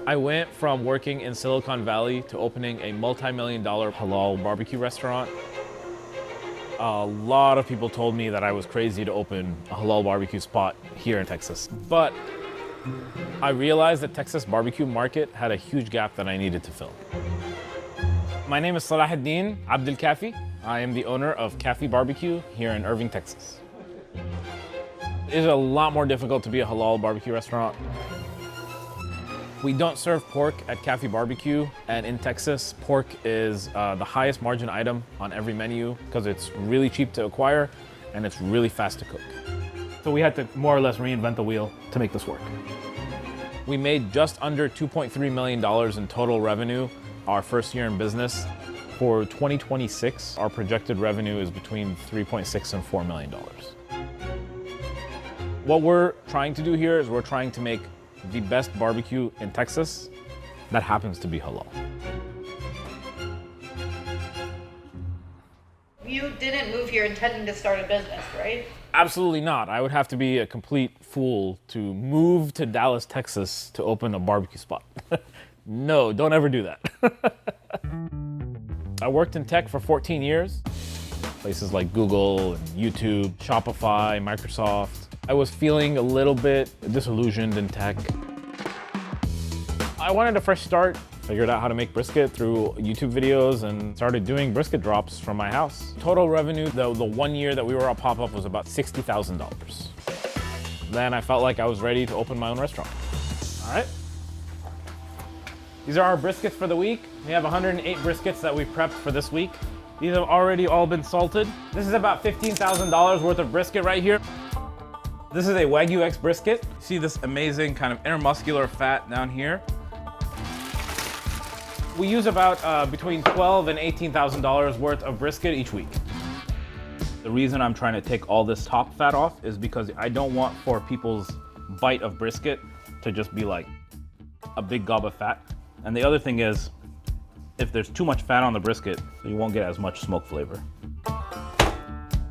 I went from working in Silicon Valley to opening a multi-million-dollar halal barbecue restaurant. A lot of people told me that I was crazy to open a halal barbecue spot here in Texas. But I realized that Texas barbecue market had a huge gap that I needed to fill. My name is Salahodeen Abdul-Kafi. I am the owner of Kafi BBQ here in Irving, Texas. It is a lot more difficult to be a halal barbecue restaurant. We don't serve pork at Kafi BBQ, and in Texas, pork is the highest margin item on every menu because it's really cheap to acquire and it's really fast to cook. So we had to more or less reinvent the wheel to make this work. We made just under $2.3 million in total revenue our first year in business. For 2026, our projected revenue is between $3.6 and $4 million. What we're trying to do here is we're trying to make the best barbecue in Texas that happens to be halal. You didn't move here intending to start a business, right? Absolutely not. I would have to be a complete fool to move to Dallas, Texas to open a barbecue spot. No, don't ever do that. I worked in tech for 14 years. Places like Google and YouTube, Shopify, Microsoft. I was feeling a little bit disillusioned in tech. I wanted a fresh start, figured out how to make brisket through YouTube videos and started doing brisket drops from my house. Total revenue, the 1 year that we were at pop-up was about $60,000. Then I felt like I was ready to open my own restaurant. All right. These are our briskets for the week. We have 108 briskets that we prepped for this week. These have already all been salted. This is about $15,000 worth of brisket right here. This is a Wagyu X brisket. See this amazing kind of intermuscular fat down here. We use about between $12,000 and $18,000 worth of brisket each week. The reason I'm trying to take all this top fat off is because I don't want for people's bite of brisket to just be like a big gob of fat. And the other thing is, if there's too much fat on the brisket, you won't get as much smoke flavor.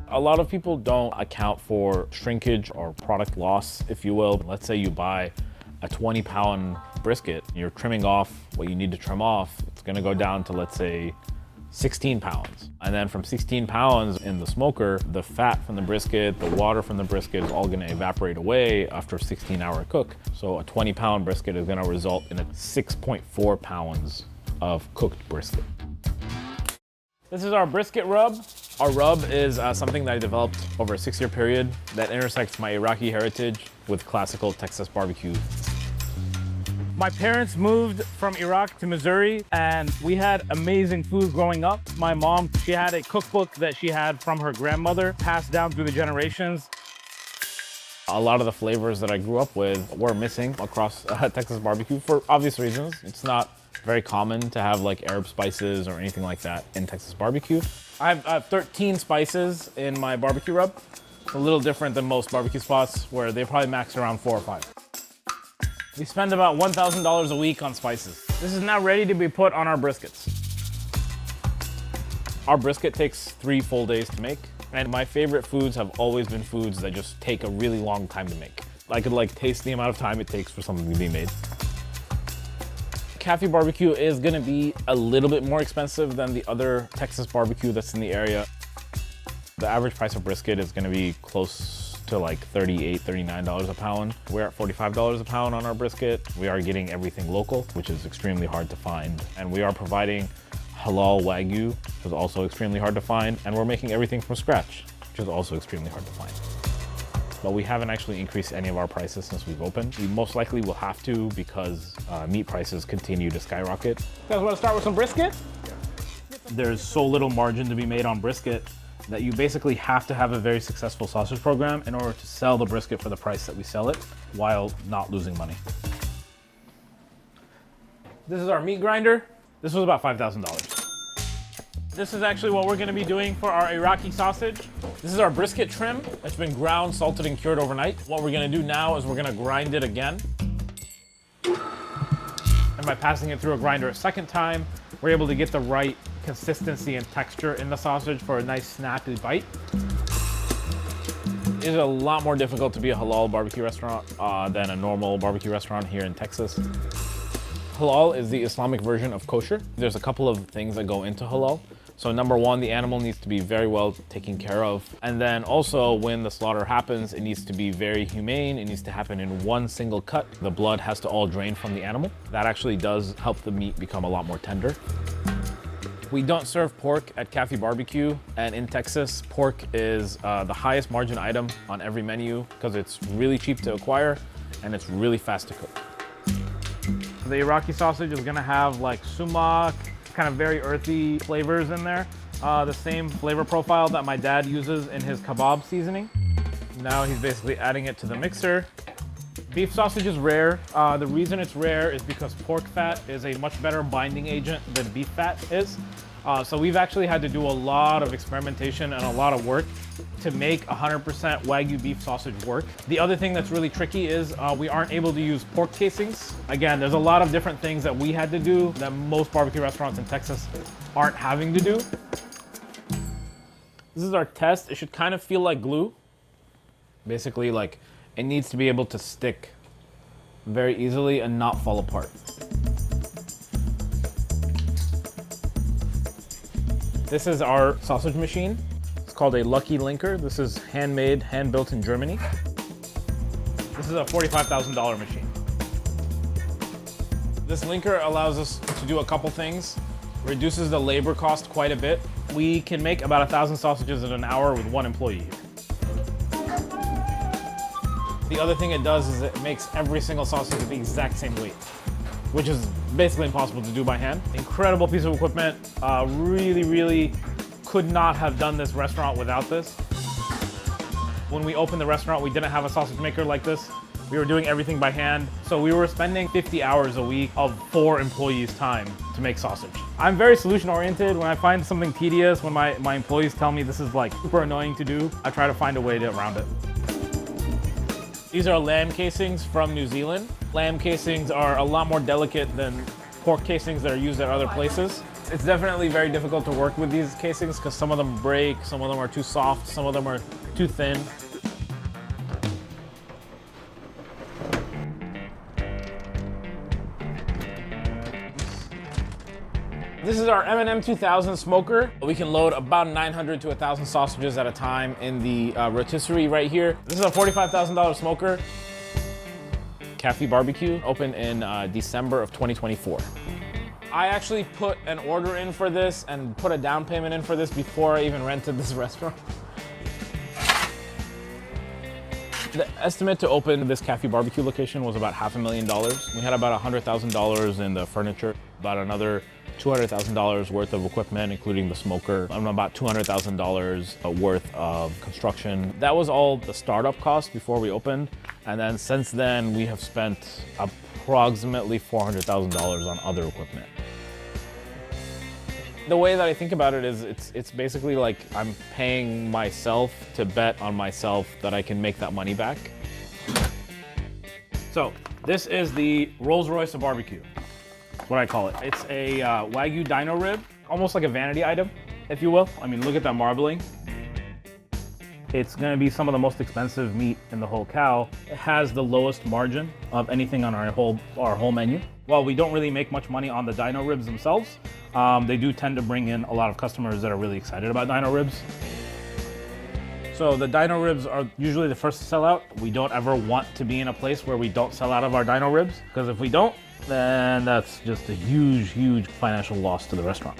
A lot of people don't account for shrinkage or product loss, if you will. Let's say you buy a 20-pound brisket, you're trimming off what you need to trim off. It's gonna go down to, let's say, 16 pounds. And then from 16 pounds in the smoker, the fat from the brisket, the water from the brisket is all gonna evaporate away after a 16-hour cook. So a 20-pound brisket is gonna result in a 6.4 pounds of cooked brisket. This is our brisket rub. Our rub is something that I developed over a 6-year period that intersects my Iraqi heritage with classical Texas barbecue. My parents moved from Iraq to Missouri, and we had amazing food growing up. My mom, she had a cookbook that she had from her grandmother, passed down through the generations. A lot of the flavors that I grew up with were missing across Texas barbecue for obvious reasons. It's not very common to have like Arab spices or anything like that in Texas barbecue. I have 13 spices in my barbecue rub. It's a little different than most barbecue spots where they probably max around 4 or 5. We spend about $1,000 a week on spices. This is now ready to be put on our briskets. Our brisket takes 3 full days to make, and my favorite foods have always been foods that just take a really long time to make. I could like taste the amount of time it takes for something to be made. Kafi BBQ is gonna be a little bit more expensive than the other Texas barbecue that's in the area. The average price of brisket is gonna be close to like $38, $39 a pound. We're at $45 a pound on our brisket. We are getting everything local, which is extremely hard to find. And we are providing halal wagyu, which is also extremely hard to find. And we're making everything from scratch, which is also extremely hard to find. But we haven't actually increased any of our prices since we've opened. We most likely will have to because meat prices continue to skyrocket. You guys wanna start with some brisket? Yeah. There's so little margin to be made on brisket that you basically have to have a very successful sausage program in order to sell the brisket for the price that we sell it while not losing money. This is our meat grinder. This was about $5,000. This is actually what we're gonna be doing for our Iraqi sausage. This is our brisket trim. It's been ground, salted, and cured overnight. What we're gonna do now is we're gonna grind it again. And by passing it through a grinder a second time, we're able to get the right consistency and texture in the sausage for a nice snappy bite. It is a lot more difficult to be a halal barbecue restaurant than a normal barbecue restaurant here in Texas. Halal is the Islamic version of kosher. There's a couple of things that go into halal. So number one, the animal needs to be very well taken care of. And then also when the slaughter happens, it needs to be very humane. It needs to happen in one single cut. The blood has to all drain from the animal. That actually does help the meat become a lot more tender. We don't serve pork at Kafi BBQ, and in Texas, pork is the highest margin item on every menu because it's really cheap to acquire and it's really fast to cook. The Iraqi sausage is gonna have like sumac, kind of very earthy flavors in there. The same flavor profile that my dad uses in his kebab seasoning. Now he's basically adding it to the mixer. Beef sausage is rare. The reason it's rare is because pork fat is a much better binding agent than beef fat is. So we've actually had to do a lot of experimentation and a lot of work to make 100% wagyu beef sausage work. The other thing that's really tricky is we aren't able to use pork casings. Again, there's a lot of different things that we had to do that most barbecue restaurants in Texas aren't having to do. This is our test. It should kind of feel like glue. Basically, like it needs to be able to stick very easily and not fall apart. This is our sausage machine. It's called a Lucky Linker. This is handmade, hand-built in Germany. This is a $45,000 machine. This linker allows us to do a couple things. Reduces the labor cost quite a bit. We can make about 1,000 sausages in an hour with one employee. The other thing it does is it makes every single sausage the exact same weight, which is basically impossible to do by hand. Incredible piece of equipment. Really could not have done this restaurant without this. When we opened the restaurant, we didn't have a sausage maker like this. We were doing everything by hand. So we were spending 50 hours a week of 4 employees' time to make sausage. I'm very solution oriented. When I find something tedious, when my employees tell me this is like super annoying to do, I try to find a way around it. These are lamb casings from New Zealand. Lamb casings are a lot more delicate than pork casings that are used at other places. It's definitely very difficult to work with these casings because some of them break, some of them are too soft, some of them are too thin. This is our M&M 2000 smoker. We can load about 900 to 1,000 sausages at a time in the rotisserie right here. This is a $45,000 smoker. Kafi BBQ opened in December of 2024. I actually put an order in for this and put a down payment in for this before I even rented this restaurant. The estimate to open this Kafi BBQ location was about $500,000. We had about $100,000 in the furniture, about another $200,000 worth of equipment, including the smoker, and about $200,000 worth of construction. That was all the startup cost before we opened. And then since then, we have spent approximately $400,000 on other equipment. The way that I think about it is it's basically like I'm paying myself to bet on myself that I can make that money back. So this is the Rolls Royce of barbecue. That's what I call it. It's a wagyu dino rib, almost like a vanity item, if you will. I mean, look at that marbling. It's gonna be some of the most expensive meat in the whole cow. It has the lowest margin of anything on our whole menu. While we don't really make much money on the dino ribs themselves, they do tend to bring in a lot of customers that are really excited about dino ribs. So the dino ribs are usually the first to sell out. We don't ever want to be in a place where we don't sell out of our dino ribs, because if we don't, then that's just a huge financial loss to the restaurant.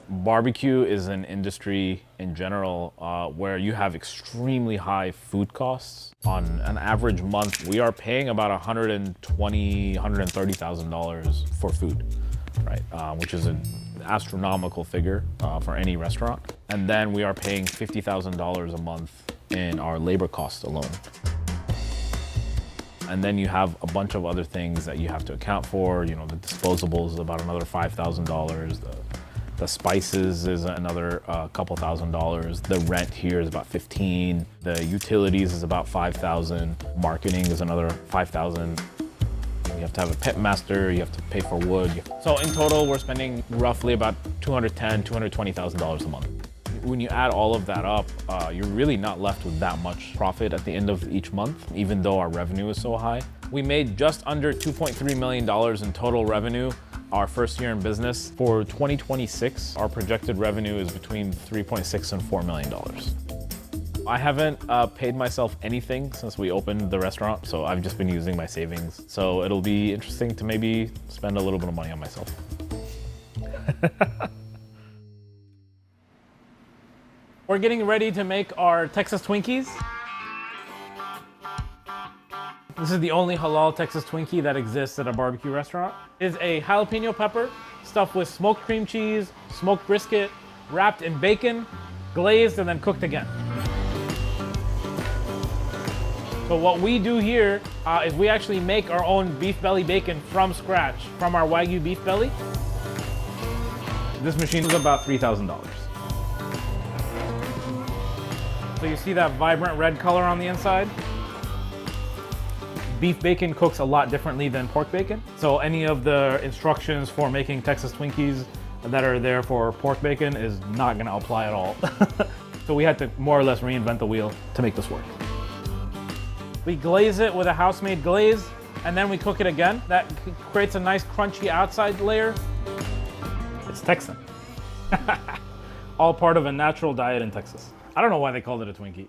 Barbecue is an industry in general where you have extremely high food costs. On an average month, we are paying about $120,000, $130,000 for food, right? Which is an astronomical figure for any restaurant. And then we are paying $50,000 a month in our labor costs alone. And then you have a bunch of other things that you have to account for. You know, the disposables is about another $5,000. The spices is another couple $1,000s. The rent here is about $15,000. The utilities is about $5,000. Marketing is another $5,000. You have to have a pit master. You have to pay for wood. So in total, we're spending roughly about $210,000, $220,000 a month. When you add all of that up, you're really not left with that much profit at the end of each month, even though our revenue is so high. We made just under $2.3 million in total revenue our first year in business. For 2026, our projected revenue is between $3.6 and $4 million. I haven't paid myself anything since we opened the restaurant, so I've just been using my savings. So it'll be interesting to maybe spend a little bit of money on myself. We're getting ready to make our Texas Twinkies. This is the only halal Texas Twinkie that exists at a barbecue restaurant. It is a jalapeno pepper stuffed with smoked cream cheese, smoked brisket, wrapped in bacon, glazed, and then cooked again. So what we do here is we actually make our own beef belly bacon from scratch, from our wagyu beef belly. This machine is about $3,000. So you see that vibrant red color on the inside? Beef bacon cooks a lot differently than pork bacon. So any of the instructions for making Texas Twinkies that are there for pork bacon is not gonna apply at all. So we had to more or less reinvent the wheel to make this work. We glaze it with a house-made glaze, and then we cook it again. That creates a nice crunchy outside layer. It's Texan. All part of a natural diet in Texas. I don't know why they called it a Twinkie.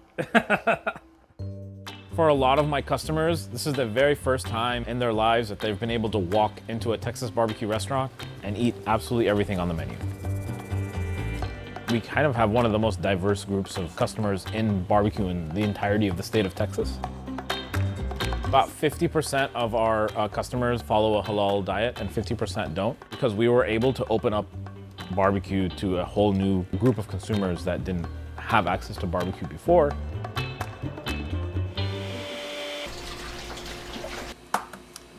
For a lot of my customers, this is the very first time in their lives that they've been able to walk into a Texas barbecue restaurant and eat absolutely everything on the menu. We kind of have one of the most diverse groups of customers in barbecue in the entirety of the state of Texas. About 50% of our customers follow a halal diet and 50% don't, because we were able to open up barbecue to a whole new group of consumers that didn't have access to barbecue before.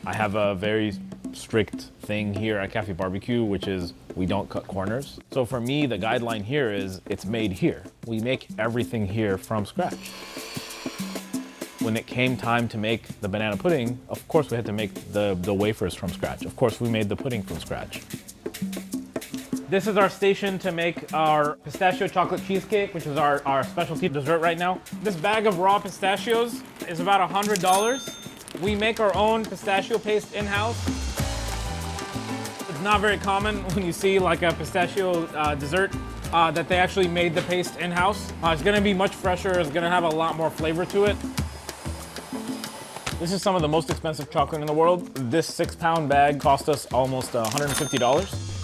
I have a very strict thing here at Kafi BBQ, which is we don't cut corners. So for me, the guideline here is it's made here. We make everything here from scratch. When it came time to make the banana pudding, of course we had to make the wafers from scratch. Of course we made the pudding from scratch. This is our station to make our pistachio chocolate cheesecake, which is our specialty dessert right now. This bag of raw pistachios is about $100. We make our own pistachio paste in-house. It's not very common when you see like a pistachio dessert that they actually made the paste in-house. It's gonna be much fresher, it's gonna have a lot more flavor to it. This is some of the most expensive chocolate in the world. This 6-pound bag cost us almost $150.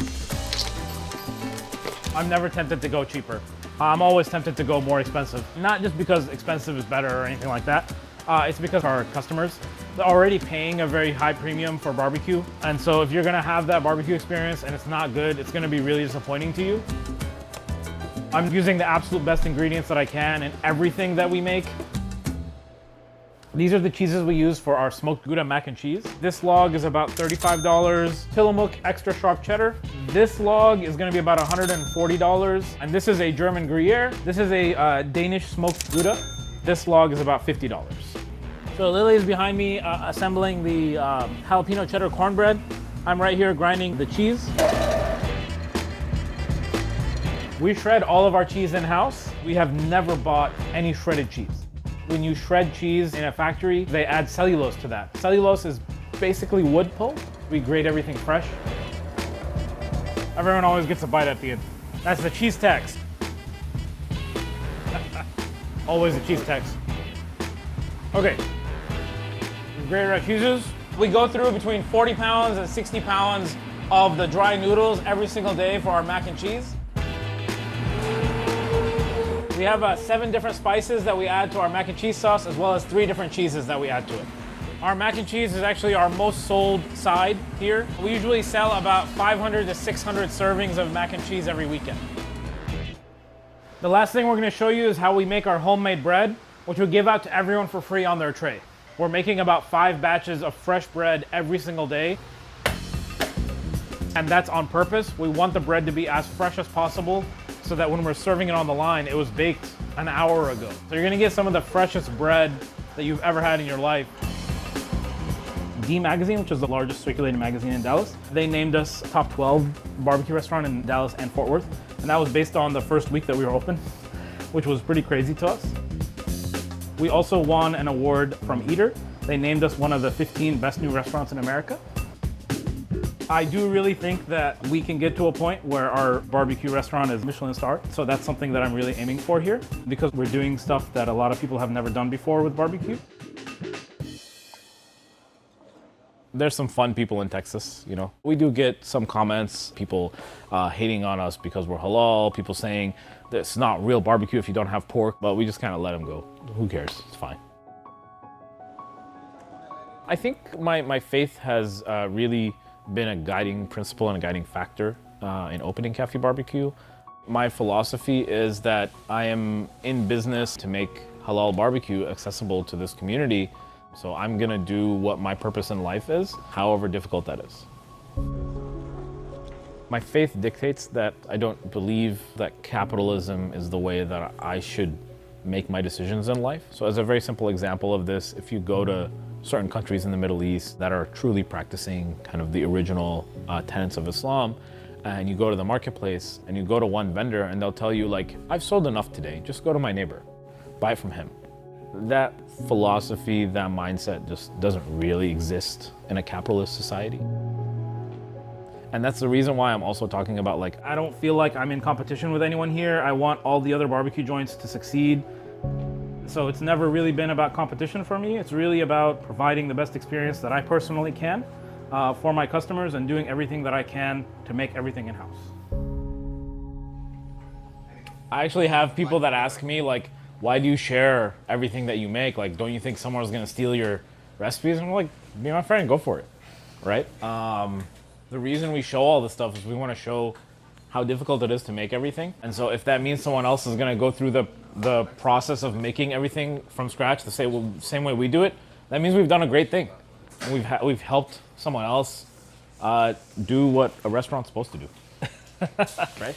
I'm never tempted to go cheaper. I'm always tempted to go more expensive. Not just because expensive is better or anything like that. It's because our customers, they're already paying a very high premium for barbecue. And so if you're gonna have that barbecue experience and it's not good, it's gonna be really disappointing to you. I'm using the absolute best ingredients that I can in everything that we make. These are the cheeses we use for our smoked Gouda mac and cheese. This log is about $35. Tillamook extra sharp cheddar. This log is gonna be about $140. And this is a German Gruyere. This is a Danish smoked Gouda. This log is about $50. So Lily is behind me assembling the jalapeno cheddar cornbread. I'm right here grinding the cheese. We shred all of our cheese in-house. We have never bought any shredded cheese. When you shred cheese in a factory, they add cellulose to that. Cellulose is basically wood pulp. We grate everything fresh. Everyone always gets a bite at the end. That's the cheese tax. Always the cheese tax. Okay, grate our cheeses. We go through between 40 pounds and 60 pounds of the dry noodles every single day for our mac and cheese. We have 7 different spices that we add to our mac and cheese sauce, as well as 3 different cheeses that we add to it. Our mac and cheese is actually our most sold side here. We usually sell about 500 to 600 servings of mac and cheese every weekend. The last thing we're gonna show you is how we make our homemade bread, which we give out to everyone for free on their tray. We're making about 5 batches of fresh bread every single day. And that's on purpose. We want the bread to be as fresh as possible so that when we're serving it on the line, it was baked an hour ago. So you're gonna get some of the freshest bread that you've ever had in your life. D Magazine, which is the largest circulating magazine in Dallas, they named us top 12 barbecue restaurant in Dallas and Fort Worth. And that was based on the first week that we were open, which was pretty crazy to us. We also won an award from Eater They named us one of the 15 best new restaurants in America. I do really think that we can get to a point where our barbecue restaurant is Michelin star. So that's something that I'm really aiming for here because we're doing stuff that a lot of people have never done before with barbecue. There's some fun people in Texas, you know. We do get some comments, people hating on us because we're halal, people saying that it's not real barbecue if you don't have pork, but we just kind of let them go. Who cares? It's fine. I think my faith has really been a guiding principle and a guiding factor in opening Kafi BBQ. My philosophy is that I am in business to make halal barbecue accessible to this community. So I'm gonna do what my purpose in life is, however difficult that is. My faith dictates that I don't believe that capitalism is the way that I should make my decisions in life. So as a very simple example of this, if you go to certain countries in the Middle East that are truly practicing kind of the original tenets of Islam, and you go to the marketplace and you go to one vendor and they'll tell you like, I've sold enough today, just go to my neighbor, buy it from him. That philosophy, that mindset just doesn't really exist in a capitalist society. And that's the reason why I'm also talking about like, I don't feel like I'm in competition with anyone here. I want all the other barbecue joints to succeed. So it's never really been about competition for me. It's really about providing the best experience that I personally can for my customers and doing everything that I can to make everything in-house. I actually have people that ask me like, why do you share everything that you make? Like, don't you think someone's gonna steal your recipes? And I'm like, be my friend, go for it, right? The reason we show all this stuff is we wanna show how difficult it is to make everything. And so if that means someone else is gonna go through the process of making everything from scratch the same way we do it, that means we've done a great thing. And we've helped someone else do what a restaurant's supposed to do, right?